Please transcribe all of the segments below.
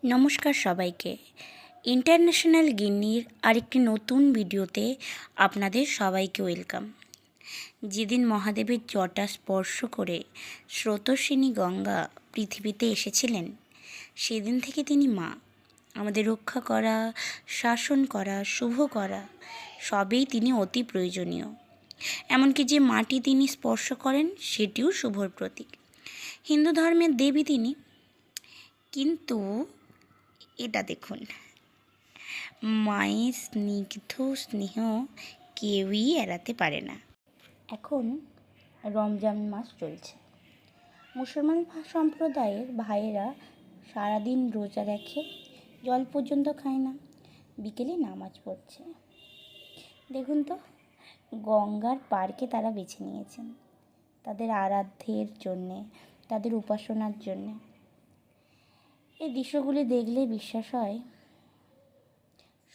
নমস্কার সবাইকে। ইন্টারন্যাশনাল গিন্নির আরেকটি নতুন ভিডিওতে আপনাদের সবাইকে ওয়েলকাম। যেদিন মহাদেবের জটা স্পর্শ করে স্রোতস্বিনী গঙ্গা পৃথিবীতে এসেছিলেন, সেদিন থেকে তিনি মা। আমাদের রক্ষা করা, শাসন করা, শুভ করা সবই তিনি অতি প্রয়োজনীয়। এমনকি যে মাটি তিনি স্পর্শ করেন সেটিও শুভর প্রতীক। হিন্দু ধর্মের দেবী তিনি। কিন্তু এটা দেখুন, মায়ের স্নিগ্ধ স্নেহ কেউই এড়াতে পারে না। এখন রমজান মাস চলছে। মুসলমান সম্প্রদায়ের ভাইয়েরা সারাদিন রোজা রাখে, জল পর্যন্ত খায় না, বিকেলে নামাজ পড়ছে। দেখুন তো, গঙ্গার পাড়কে তারা বেছে নিয়েছেন তাদের আরাধ্যের জন্যে, তাদের উপাসনার জন্যে। এই দৃশ্যগুলি দেখলে বিশ্বাস হয়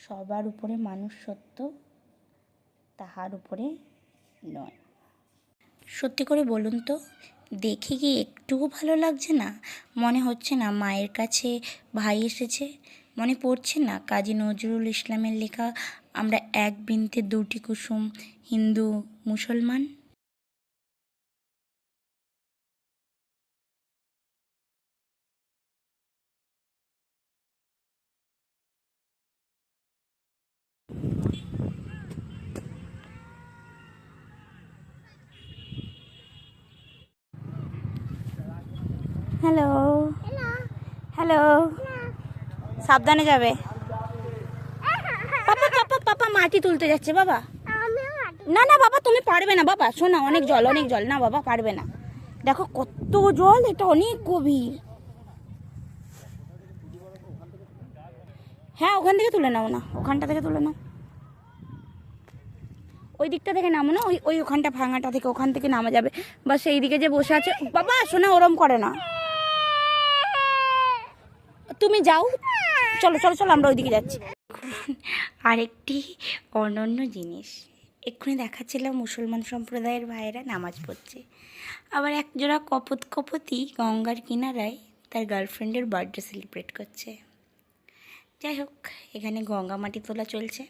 সবার উপরে মানুষ সত্য, তাহার উপরে নয়। সত্যি করে বলুন তো, দেখে কি একটুও ভালো লাগছে না? মনে হচ্ছে না মায়ের কাছে ভাই এসেছে? মনে পড়ছে না কাজী নজরুল ইসলামের লেখা আমরা এক বৃন্তে দুটি কুসুম, হিন্দু মুসলমান? হ্যালো হ্যালো, সাবধানে যাবে। পাপা পাপা পাপা মাটি তুলতে যাচ্ছে বাবা। না না বাবা, তুমি পারবে না বাবা, শোনা, অনেক জল অনেক জল। না বাবা, পারবে না। দেখো কত জল, এটা অনেক গভীর। হ্যাঁ, ওখান থেকে তুলে নাও না, ওখানটা থেকে তুলে নাও। ওই দিকটা থেকে নামো না, ওই ওই ওখানটা ভাঙাটা থেকে, ওখান থেকে নামা যাবে। বা সেই দিকে যে বসে আছে বাবা, শোনা, ওরম করে না। তুমি যাও, চলো চলো চলো, আমরা ওইদিকে যাচ্ছি। আরেকটি অনন্য জিনিস, এক্ষুনি দেখাচ্ছিলাম মুসলমান সম্প্রদায়ের ভাইয়েরা নামাজ পড়ছে, আবার একজোড়া কপতি গঙ্গার কিনারায় তার গার্লফ্রেন্ডের বার্থডে সেলিব্রেট করছে। যাই হোক, এখানে গঙ্গা মাটি তোলা চলছে।